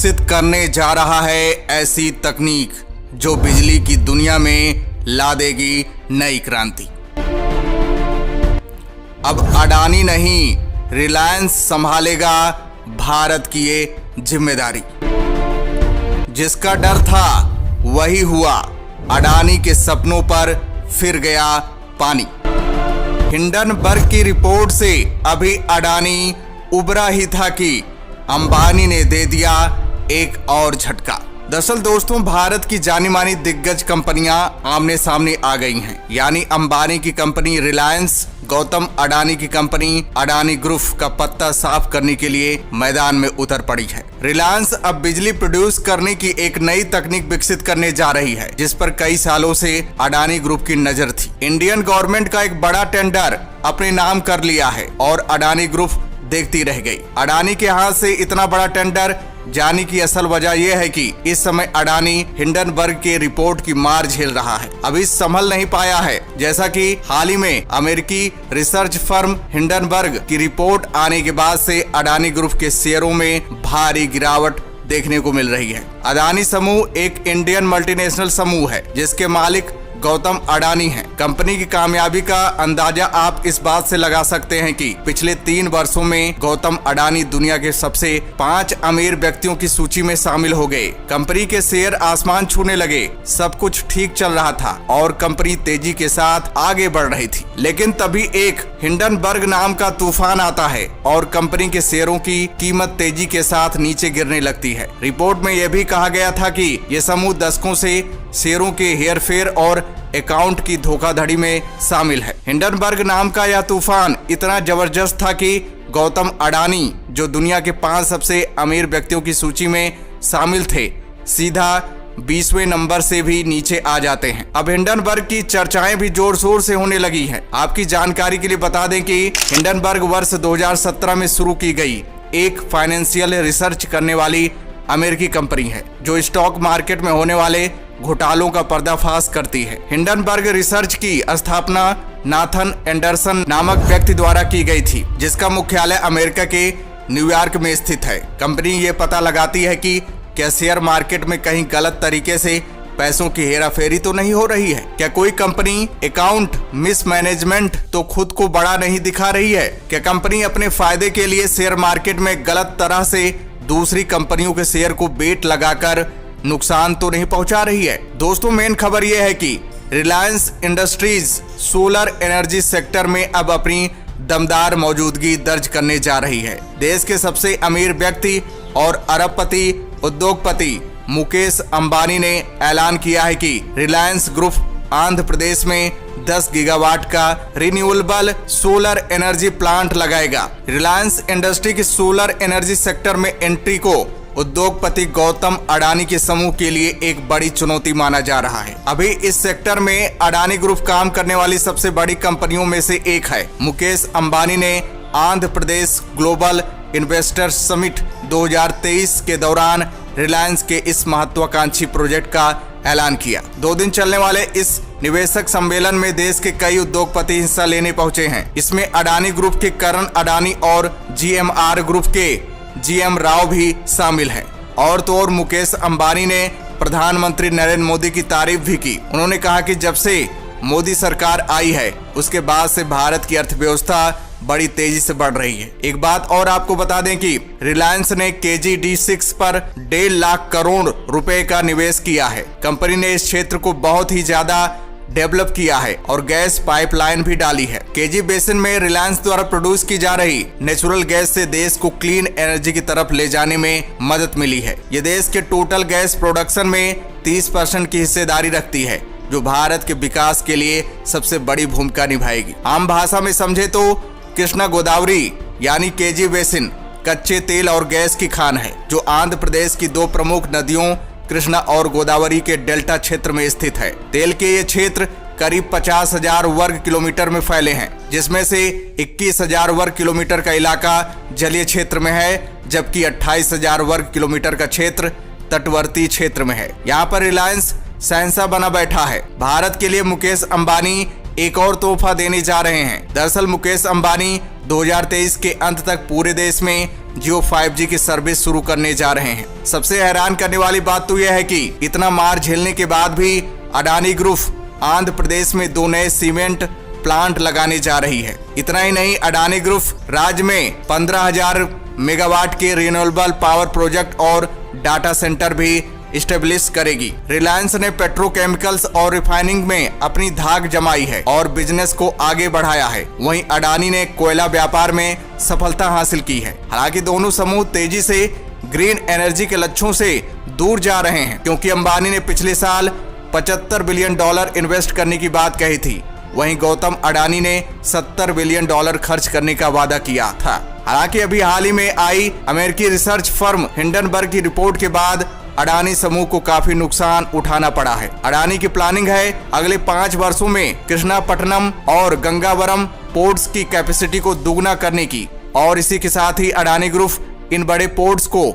विकसित करने जा रहा है ऐसी तकनीक जो बिजली की दुनिया में ला देगी नई क्रांति। अब अडानी नहीं, रिलायंस संभालेगा भारत की ये जिम्मेदारी। जिसका डर था वही हुआ, अडानी के सपनों पर फिर गया पानी। हिंडनबर्ग की रिपोर्ट से अभी अडानी उबरा ही था कि अंबानी ने दे दिया एक और झटका। दरअसल दोस्तों, भारत की जानी मानी दिग्गज कंपनियां आमने सामने आ गई हैं। यानी अंबानी की कंपनी रिलायंस गौतम अडानी की कंपनी अडानी ग्रुप का पत्ता साफ करने के लिए मैदान में उतर पड़ी है। रिलायंस अब बिजली प्रोड्यूस करने की एक नई तकनीक विकसित करने जा रही है, जिस पर कई सालों से अडानी ग्रुप की नजर थी। इंडियन गवर्नमेंट का एक बड़ा टेंडर अपने नाम कर लिया है और अडानी ग्रुप देखती रह गई। अडानी के हाथ से इतना बड़ा टेंडर जाने की असल वजह यह है कि इस समय अडानी हिंडनबर्ग के रिपोर्ट की मार झेल रहा है। अभी संभल नहीं पाया है। जैसा कि हाल ही में अमेरिकी रिसर्च फर्म हिंडनबर्ग की रिपोर्ट आने के बाद से अडानी ग्रुप के शेयरों में भारी गिरावट देखने को मिल रही है। अडानी समूह एक इंडियन मल्टीनेशनल समूह है जिसके मालिक गौतम अडानी हैं। कंपनी की कामयाबी का अंदाजा आप इस बात से लगा सकते हैं कि पिछले 3 वर्षों में गौतम अडानी दुनिया के सबसे 5 अमीर व्यक्तियों की सूची में शामिल हो गए। कंपनी के शेयर आसमान छूने लगे, सब कुछ ठीक चल रहा था और कंपनी तेजी के साथ आगे बढ़ रही थी। लेकिन तभी एक हिंडनबर्ग नाम का तूफान आता है और कंपनी के शेयरों की कीमत तेजी के साथ नीचे गिरने लगती है। रिपोर्ट में यह भी कहा गया था कि यह समूह दशकों से शेयरों के हेरफेर और अकाउंट की धोखाधड़ी में शामिल है। हिंडनबर्ग नाम का यह तूफान इतना जबरदस्त था कि गौतम अडानी, जो दुनिया के 5 सबसे अमीर व्यक्तियों की सूची में शामिल थे, सीधा 20वें नंबर से भी नीचे आ जाते हैं। अब हिंडनबर्ग की चर्चाएं भी जोर शोर से होने लगी हैं। आपकी जानकारी के लिए बता दें कि हिंडनबर्ग वर्ष 2017 में शुरू की गई एक फाइनेंशियल रिसर्च करने वाली अमेरिकी कंपनी है जो स्टॉक मार्केट में होने वाले घोटालों का पर्दाफाश करती है। हिंडनबर्ग रिसर्च की स्थापना नाथन एंडरसन नामक व्यक्ति द्वारा की गई थी, जिसका मुख्यालय अमेरिका के न्यूयॉर्क में स्थित है। कंपनी ये पता लगाती है कि क्या शेयर मार्केट में कहीं गलत तरीके से पैसों की हेराफेरी तो नहीं हो रही है, क्या कोई कंपनी अकाउंट मिसमैनेजमेंट तो खुद को बड़ा नहीं दिखा रही है, क्या कंपनी अपने फायदे के लिए शेयर मार्केट में गलत तरह से दूसरी कंपनियों के शेयर को बेट लगाकर नुकसान तो नहीं पहुंचा रही है। दोस्तों, मेन खबर यह है कि Reliance industries solar energy sector में अब अपनी दमदार मौजूदगी दर्ज करने जा रही है। देश के सबसे अमीर व्यक्ति और अरबपति उद्योगपति मुकेश अंबानी ने ऐलान किया है कि रिलायंस ग्रुप आंध्र प्रदेश में 10 गीगावाट का रिन्यूएबल सोलर एनर्जी प्लांट लगाएगा। रिलायंस इंडस्ट्री के सोलर एनर्जी सेक्टर में एंट्री को उद्योगपति गौतम अडानी के समूह के लिए एक बड़ी चुनौती माना जा रहा है। अभी इस सेक्टर में अडानी ग्रुप काम करने वाली सबसे बड़ी कंपनियों में से एक है। मुकेश अंबानी ने Andhra Pradesh global investors summit 2023 के दौरान रिलायंस के इस महत्वाकांक्षी प्रोजेक्ट का ऐलान किया। 2 दिन चलने वाले इस निवेशक सम्मेलन में देश के कई उद्योगपति हिस्सा लेने पहुंचे हैं। इसमें अडानी ग्रुप के करण अडानी और GMR ग्रुप के GM राव भी शामिल हैं। और तो और मुकेश अंबानी ने प्रधानमंत्री नरेंद्र मोदी की तारीफ भी की। उन्होंने कहा कि जब से मोदी सरकार आई है उसके बाद से भारत की अर्थव्यवस्था बड़ी तेजी से बढ़ रही है। एक बात और आपको बता दें कि रिलायंस ने KG-D6 पर 1.5 लाख करोड़ रुपए का निवेश किया है। कंपनी ने इस क्षेत्र को बहुत ही ज्यादा डेवलप किया है और गैस पाइपलाइन भी डाली है। केजी बेसिन में रिलायंस द्वारा प्रोड्यूस की जा रही नेचुरल गैस से देश को क्लीन एनर्जी की तरफ ले जाने में मदद मिली है। ये देश के टोटल गैस प्रोडक्शन में 30% की हिस्सेदारी रखती है, जो भारत के विकास के लिए सबसे बड़ी भूमिका निभाएगी। आम भाषा में समझे तो कृष्णा गोदावरी यानी केजी बेसिन कच्चे तेल और गैस की खान है, जो आंध्र प्रदेश की 2 प्रमुख नदियों कृष्णा और गोदावरी के डेल्टा क्षेत्र में स्थित है। तेल के ये क्षेत्र करीब 50,000 वर्ग किलोमीटर में फैले हैं, जिसमें से 21,000 वर्ग किलोमीटर का इलाका जलीय क्षेत्र में है, जबकि 28,000 वर्ग किलोमीटर का क्षेत्र तटवर्ती क्षेत्र में है। यहाँ पर रिलायंस शहंशाह बना बैठा है। भारत के लिए मुकेश अंबानी एक और तोहफा देने जा रहे हैं। दरअसल मुकेश अंबानी 2023 के अंत तक पूरे देश में जियो 5G की सर्विस शुरू करने जा रहे हैं। सबसे हैरान करने वाली बात तो यह है कि इतना मार झेलने के बाद भी अडानी ग्रुप आंध्र प्रदेश में 2 नए सीमेंट प्लांट लगाने जा रही है। इतना ही नहीं, अडानी ग्रुप राज्य में 15,000 मेगावाट के रिन्यूएबल पावर प्रोजेक्ट और डाटा सेंटर भी स्टेब्लिश करेगी। रिलायंस ने पेट्रोकेमिकल्स और रिफाइनिंग में अपनी धाक जमाई है और बिजनेस को आगे बढ़ाया है। वहीं अडानी ने कोयला व्यापार में सफलता हासिल की है। हालांकि दोनों समूह तेजी से ग्रीन एनर्जी के लक्ष्यों से दूर जा रहे हैं, क्योंकि अंबानी ने पिछले साल $75 बिलियन इन्वेस्ट करने की बात कही थी। वहीं गौतम अडानी ने $70 बिलियन खर्च करने का वादा किया था। हालांकि अभी हाल ही में आई अमेरिकी रिसर्च फर्म हिंडनबर्ग की रिपोर्ट के बाद अडानी समूह को काफी नुकसान उठाना पड़ा है। अडानी की प्लानिंग है अगले 5 वर्षों में कृष्णापट्टनम और गंगावरम पोर्ट्स की कैपेसिटी को दुगना करने की, और इसी के साथ ही अडानी ग्रुप इन बड़े पोर्ट्स को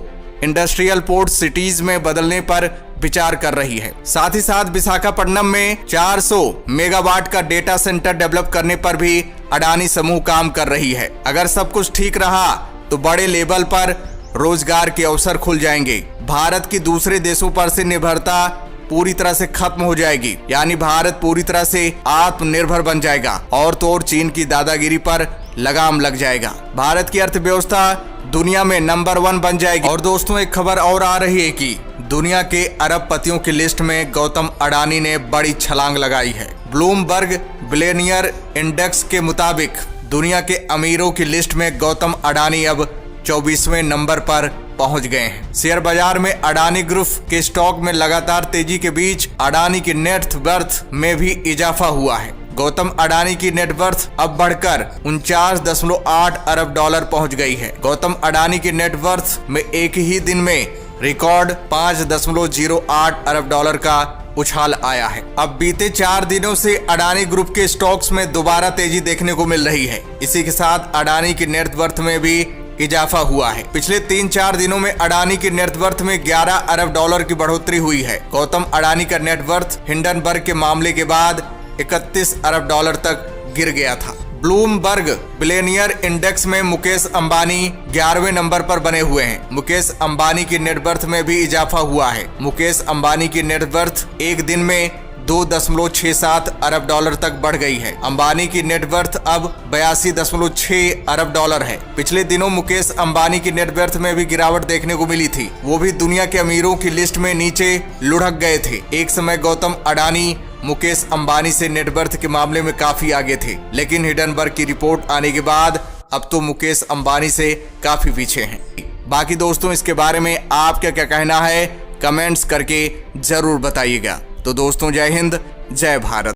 इंडस्ट्रियल पोर्ट सिटीज में बदलने पर विचार कर रही है। साथ ही साथ विशाखापट्टनम में 400 मेगावाट का डेटा सेंटर डेवलप करने पर भी अडानी समूह काम कर रही है। अगर सब कुछ ठीक रहा तो बड़े लेवल पर रोजगार के अवसर खुल जाएंगे। भारत की दूसरे देशों पर से निर्भरता पूरी तरह से खत्म हो जाएगी, यानी भारत पूरी तरह से आत्मनिर्भर बन जाएगा और तो और चीन की दादागिरी पर लगाम लग जाएगा। भारत की अर्थव्यवस्था दुनिया में नंबर 1 बन जाएगी। और दोस्तों, एक खबर और आ रही है कि दुनिया के अरबपतियों की लिस्ट में गौतम अडानी ने बड़ी छलांग लगाई है। ब्लूमबर्ग बिलियनियर इंडेक्स के मुताबिक दुनिया के अमीरों की लिस्ट में गौतम अडानी अब 24वें नंबर पर पहुंच गए हैं। शेयर बाजार में अडानी ग्रुप के स्टॉक में लगातार तेजी के बीच अडानी की नेट वर्थ में भी इजाफा हुआ है। गौतम अडानी की नेटवर्थ अब बढ़कर $49.8 अरब पहुंच गई है। गौतम अडानी की नेटवर्थ में एक ही दिन में रिकॉर्ड $5.08 अरब का उछाल आया है। अब बीते 4 दिनों से अडानी ग्रुप के स्टॉक्स में दोबारा तेजी देखने को मिल रही है। इसी के साथ अडानी की नेटवर्थ में भी इजाफा हुआ है। पिछले 3-4 दिनों में अडानी की नेटवर्थ में $11 अरब की बढ़ोतरी हुई है। गौतम अडानी का नेटवर्थ हिंडनबर्ग के मामले के बाद $31 अरब तक गिर गया था। ब्लूमबर्ग बिलियनियर इंडेक्स में मुकेश अंबानी 11वें नंबर पर बने हुए हैं। मुकेश अंबानी की नेटवर्थ में भी इजाफा हुआ है। मुकेश अंबानी की नेटवर्थ एक दिन में $2.67 अरब तक बढ़ गई है। अंबानी की नेटवर्थ अब $82.6 अरब है। पिछले दिनों मुकेश अंबानी की नेटवर्थ में भी गिरावट देखने को मिली थी। वो भी दुनिया के अमीरों की लिस्ट में नीचे लुढ़क गए थे। एक समय गौतम अडानी मुकेश अंबानी से नेटवर्थ के मामले में काफी आगे थे, लेकिन हिंडनबर्ग की रिपोर्ट आने के बाद अब तो मुकेश अंबानी से काफी पीछे हैं। बाकी दोस्तों, इसके बारे में आपका क्या कहना है, कमेंट्स करके जरूर बताइएगा। तो दोस्तों, जय हिंद, जय भारत।